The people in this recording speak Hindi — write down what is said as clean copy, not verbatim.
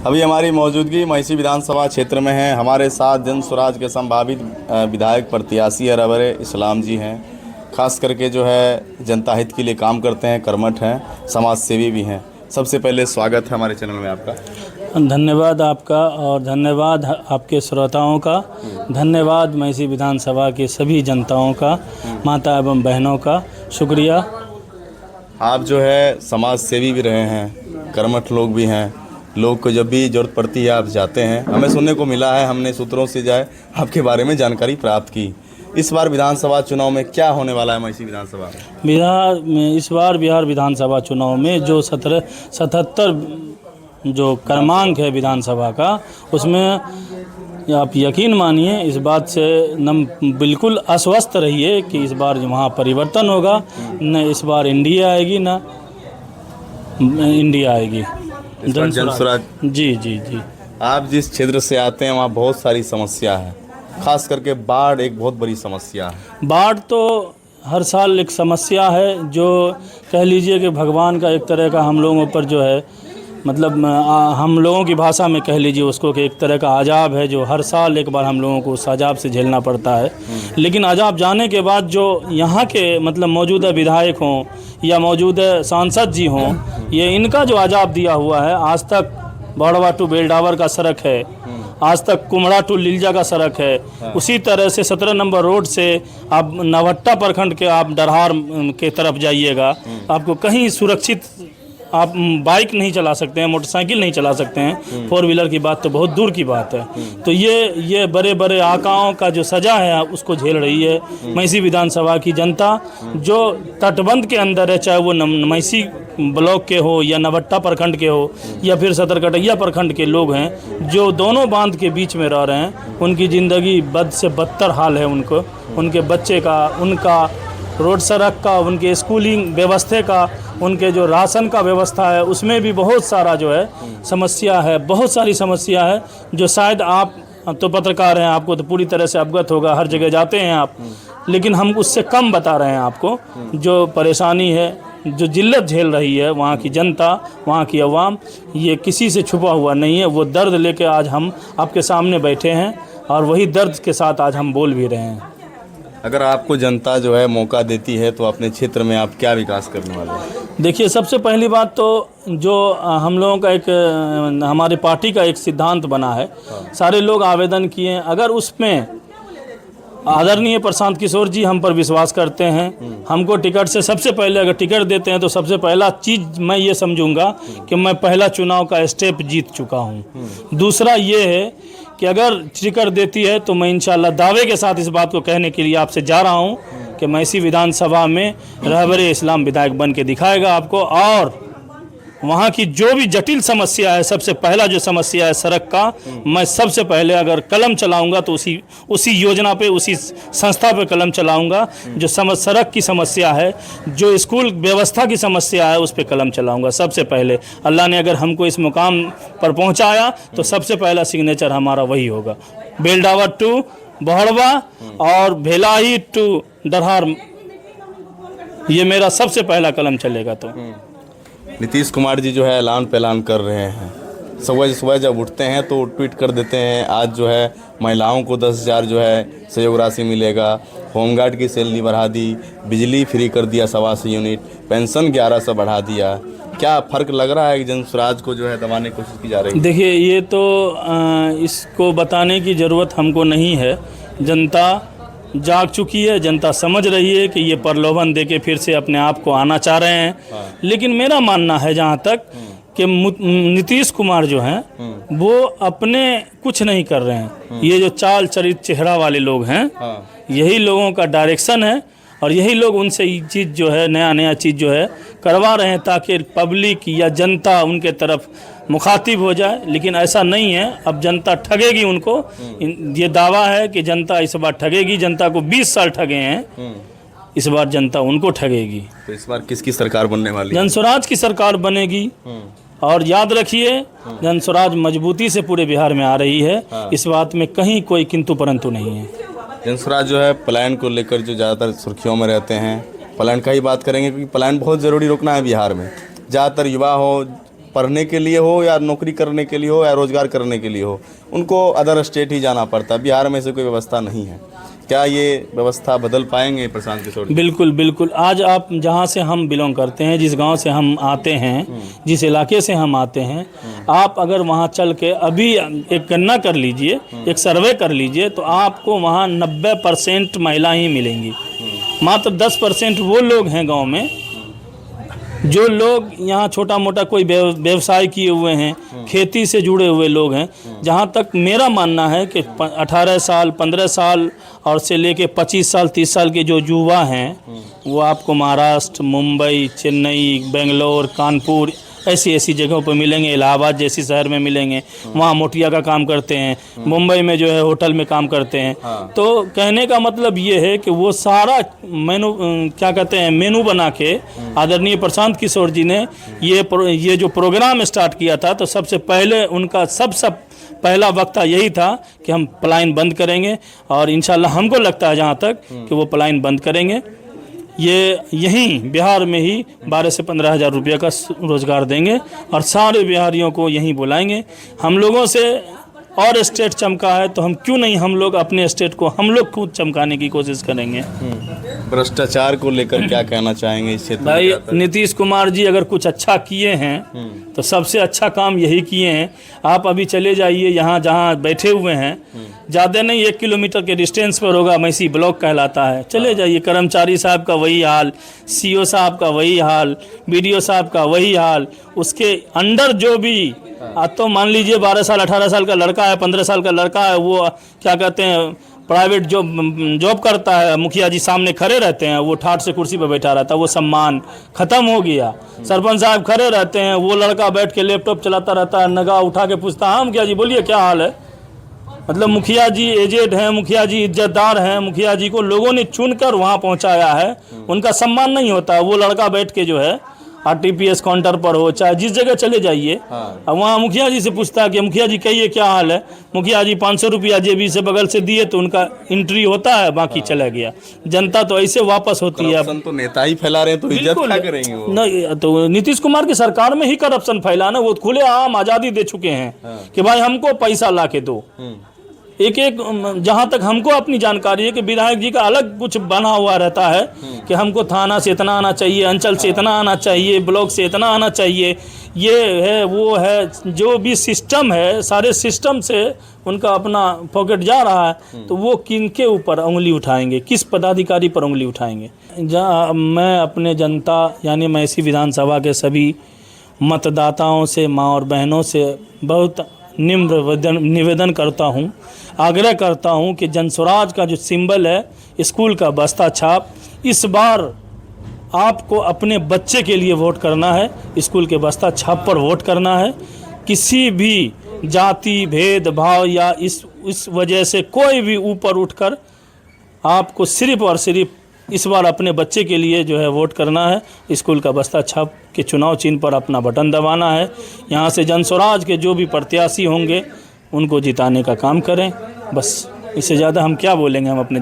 अभी हमारी मौजूदगी महिषी विधानसभा क्षेत्र में है। हमारे साथ जन स्वराज के संभावित विधायक प्रत्याशी रहबर इस्लाम जी हैं। खास करके जो है जनता हित के लिए काम करते हैं, कर्मठ हैं, समाज सेवी भी हैं। सबसे पहले स्वागत है हमारे चैनल में आपका। धन्यवाद आपका और धन्यवाद आपके श्रोताओं का, धन्यवाद महिषी विधानसभा के सभी जनताओं का, माता एवं बहनों का शुक्रिया। आप जो है समाज सेवी भी रहे हैं, कर्मठ लोग भी हैं। लोग को जब भी ज़रूरत पड़ती है आप जाते हैं। हमें सुनने को मिला है, हमने सूत्रों से जाए आपके बारे में जानकारी प्राप्त की। इस बार विधानसभा चुनाव में क्या होने वाला है महिषी विधानसभा में? बिहार में इस बार बिहार विधानसभा चुनाव में जो 77 जो क्रमांक है विधानसभा का, उसमें आप यकीन मानिए इस बात से बिल्कुल आश्वस्त रहिए कि इस बार वहाँ परिवर्तन होगा। न इस बार इंडिया आएगी न इंडिया आएगी। जन स्वराज जी जी जी। आप जिस क्षेत्र से आते हैं वहाँ बहुत सारी समस्या है, खास करके बाढ़ एक बहुत बड़ी समस्या है। बाढ़ तो हर साल एक समस्या है, जो कह लीजिए कि भगवान का एक तरह का हम लोगों पर जो है, मतलब हम लोगों की भाषा में कह लीजिए उसको कि एक तरह का अजाब है, जो हर साल एक बार हम लोगों को उस अजाब से झेलना पड़ता है। लेकिन अजाब जाने के बाद जो यहाँ के मतलब मौजूदा विधायक हों या मौजूदा सांसद जी हों, ये इनका जो अजाब दिया हुआ है, आज तक बड़वा टू बेलडावर का सड़क है, आज तक कुमड़ा टू लिलजा का सड़क है। उसी तरह से 17 नंबर रोड से आप नवट्टा प्रखंड के आप डरहार के तरफ जाइएगा, आपको कहीं सुरक्षित आप बाइक नहीं चला सकते हैं, मोटरसाइकिल नहीं चला सकते हैं, 4 व्हीलर की बात तो बहुत दूर की बात है। तो ये बड़े बड़े आकाओं का जो सज़ा है उसको झेल रही है महिषी विधानसभा की जनता। जो तटबंध के अंदर है, चाहे वो महिषी ब्लॉक के हो या नवट्टा प्रखंड के हो या फिर सतरकटैया प्रखंड के लोग हैं, जो दोनों बांध के बीच में रह रहे हैं, उनकी ज़िंदगी बद से बदतर हाल है। उनको, उनके बच्चे का, उनका रोड सड़क का, उनके स्कूलिंग व्यवस्था का, उनके जो राशन का व्यवस्था है, उसमें भी बहुत सारा जो है समस्या है, बहुत सारी समस्या है, जो शायद आप तो पत्रकार हैं, आपको तो पूरी तरह से अवगत होगा, हर जगह जाते हैं आप, लेकिन हम उससे कम बता रहे हैं आपको। जो परेशानी है, जो जिल्लत झेल रही है वहाँ की जनता, वहाँ की आवाम, ये किसी से छुपा हुआ नहीं है। वो दर्द लेके आज हम आपके सामने बैठे हैं और वही दर्द के साथ आज हम बोल भी रहे हैं। अगर आपको जनता जो है मौका देती है तो अपने क्षेत्र में आप क्या विकास करने वाले हैं? देखिए, सबसे पहली बात तो जो हम लोगों का एक हमारी पार्टी का एक सिद्धांत बना है, सारे लोग आवेदन किए, अगर उसमें आदरणीय प्रशांत किशोर जी हम पर विश्वास करते हैं, हमको टिकट से सबसे पहले अगर टिकट देते हैं तो सबसे पहला चीज़ मैं ये समझूंगा कि मैं पहला चुनाव का स्टेप जीत चुका हूँ। दूसरा ये है कि अगर टिकट देती है तो मैं इंशाल्लाह दावे के साथ इस बात को कहने के लिए आपसे जा रहा हूँ कि महिषी विधानसभा में रहबर इस्लाम विधायक बन के दिखाएगा आपको। और वहाँ की जो भी जटिल समस्या है, सबसे पहला जो समस्या है सड़क का, मैं सबसे पहले अगर कलम चलाऊंगा तो उसी योजना पे, उसी संस्था पे कलम चलाऊंगा। जो सड़क की समस्या है, जो स्कूल व्यवस्था की समस्या है, उस पे कलम चलाऊंगा सबसे पहले। अल्लाह ने अगर हमको इस मुकाम पर पहुंचाया तो सबसे पहला सिग्नेचर हमारा वही होगा। बेलडावर टू बहड़वा और भेलाही टू डरहार, ये मेरा सबसे पहला कलम चलेगा। तो नीतीश कुमार जी जो है ऐलान पैलान कर रहे हैं, सुबह जब उठते हैं तो ट्वीट कर देते हैं, आज जो है महिलाओं को 10,000 जो है सहयोग राशि मिलेगा, होमगार्ड की सैलरी बढ़ा दी, बिजली फ्री कर दिया 125 यूनिट, पेंशन 1100 बढ़ा दिया। क्या फ़र्क लग रहा है कि जन स्वराज को जो है दबाने की कोशिश की जा रही है? देखिए, ये तो इसको बताने की ज़रूरत हमको नहीं है। जनता जाग चुकी है, जनता समझ रही है कि ये प्रलोभन देके फिर से अपने आप को आना चाह रहे हैं। लेकिन मेरा मानना है जहाँ तक कि नीतीश कुमार जो हैं वो अपने कुछ नहीं कर रहे हैं। ये जो चाल चरित चेहरा वाले लोग हैं, यही लोगों का डायरेक्शन है और यही लोग उनसे ये चीज़ जो है, नया चीज़ जो है करवा रहे हैं ताकि पब्लिक या जनता उनके तरफ मुखातिब हो जाए। लेकिन ऐसा नहीं है, अब जनता ठगेगी उनको। ये दावा है कि जनता इस बार ठगेगी। जनता को 20 साल ठगे हैं, इस बार जनता उनको ठगेगी। तो इस बार किसकी सरकार बनने वाली है? जन स्वराज की सरकार बनेगी। और याद रखिए, जन स्वराज मजबूती से पूरे बिहार में आ रही है। इस बात में कहीं कोई किंतु परंतु नहीं है। जन स्वराज जो है पलायन को लेकर जो ज़्यादातर सुर्खियों में रहते हैं, पलायन का ही बात करेंगे क्योंकि पलायन बहुत ज़रूरी रोकना है बिहार में। ज़्यादातर युवा हो पढ़ने के लिए हो या नौकरी करने के लिए हो या रोज़गार करने के लिए हो, उनको अदर स्टेट ही जाना पड़ता है। बिहार में ऐसे कोई व्यवस्था नहीं है। क्या ये व्यवस्था बदल पाएंगे प्रशांत किशोर जी? बिल्कुल बिल्कुल। आज आप जहाँ से हम बिलोंग करते हैं, जिस गांव से हम आते हैं, जिस इलाके से हम आते हैं, आप अगर वहाँ चल के अभी एक गणना कर लीजिए, एक सर्वे कर लीजिए, तो आपको वहाँ 90% महिला ही मिलेंगी। मात्र 10% वो लोग हैं गांव में जो लोग यहाँ छोटा मोटा कोई व्यवसाय किए हुए हैं, खेती से जुड़े हुए लोग हैं। जहाँ तक मेरा मानना है कि 18 साल 15 साल और से लेके 25 साल 30 साल के जो युवा हैं वो आपको महाराष्ट्र, मुंबई, चेन्नई, बेंगलोर, कानपुर ऐसी जगहों पर मिलेंगे। इलाहाबाद जैसी शहर में मिलेंगे, वहाँ मोटिया का काम करते हैं। मुंबई में जो है होटल में काम करते हैं। तो कहने का मतलब ये है कि वो सारा मेनू बना के आदरणीय प्रशांत किशोर जी ने ये जो प्रोग्राम स्टार्ट किया था, तो सबसे पहले उनका सबसे पहला वक्ता यही था कि हम पलायन बंद करेंगे, और इंशाल्लाह हमको लगता है जहाँ तक कि वो पलायन बंद करेंगे। ये यहीं बिहार में ही 12 से 15 हज़ार रुपये का रोज़गार देंगे और सारे बिहारियों को यहीं बुलाएंगे। हम लोगों से और स्टेट चमका है, तो हम क्यों नहीं हम लोग अपने स्टेट को हम लोग खुद चमकाने की कोशिश करेंगे। भ्रष्टाचार को लेकर क्या कहना चाहेंगे इस क्षेत्र में? भाई नीतीश कुमार जी अगर कुछ अच्छा किए हैं तो सबसे अच्छा काम यही किए हैं। आप अभी चले जाइए यहाँ जहाँ बैठे हुए हैं, ज़्यादा नहीं 1 किलोमीटर के डिस्टेंस पर होगा, मैसी ब्लॉक कहलाता है। चले जाइए, कर्मचारी साहब का वही हाल, सीओ साहब का वही हाल, बीडीओ साहब का वही हाल, उसके अंडर जो भी तो मान लीजिए 12 साल 18 साल का लड़का है, 15 साल का लड़का है, वो क्या कहते हैं प्राइवेट जॉब करता है, मुखिया जी सामने खड़े रहते हैं, वो ठाठ से कुर्सी पर बैठा रहता है, वो सम्मान खत्म हो गया। सरपंच साहब खड़े रहते हैं, वो लड़का बैठ के लैपटॉप चलाता रहता है, नगाह उठा के पूछता है, मुखिया जी बोलिए क्या हाल है। मतलब मुखिया जी एजेड हैं, मुखिया जी इज्जतदार हैं, मुखिया जी को लोगों ने चुनकर वहाँ पहुँचाया है, उनका सम्मान नहीं होता। वो लड़का बैठ के जो है RTPS काउंटर पर हो, चाहे जिस जगह चले जाइए, अब वहाँ मुखिया जी से पूछता है कि मुखिया जी कहिए क्या हाल है। मुखिया जी 500 रुपया जेबी से बगल से दिए तो उनका एंट्री होता है, बाकी चला गया। जनता तो ऐसे वापस होती है। करप्शन तो नेता ही फैला रहे हैं, तो इज्जत क्या करेंगे वो? नहीं, तो नीतीश कुमार की सरकार में ही करप्शन फैला ना, वो खुले आम आज़ादी दे चुके हैं कि भाई हमको पैसा ला के दो। एक जहाँ तक हमको अपनी जानकारी है कि विधायक जी का अलग कुछ बना हुआ रहता है कि हमको थाना से इतना आना चाहिए, अंचल से इतना आना चाहिए, ब्लॉक से इतना आना चाहिए, ये है वो है, जो भी सिस्टम है सारे सिस्टम से उनका अपना पॉकेट जा रहा है। तो वो किनके ऊपर उंगली उठाएंगे, किस पदाधिकारी पर उंगली उठाएंगे? जहाँ मैं अपने जनता यानी मैसी विधानसभा के सभी मतदाताओं से, माँ और बहनों से बहुत निवेदन करता हूँ, आग्रह करता हूँ कि जनस्वराज का जो सिंबल है स्कूल का बस्ता छाप, इस बार आपको अपने बच्चे के लिए वोट करना है, स्कूल के बस्ता छाप पर वोट करना है। किसी भी जाति भेदभाव या इस वजह से कोई भी ऊपर उठकर आपको सिर्फ और सिर्फ इस बार अपने बच्चे के लिए जो है वोट करना है। स्कूल का बस्ता छाप के चुनाव चिन्ह पर अपना बटन दबाना है। यहाँ से जनस्वराज के जो भी प्रत्याशी होंगे उनको जिताने का काम करें। बस इससे ज़्यादा हम क्या बोलेंगे हम अपने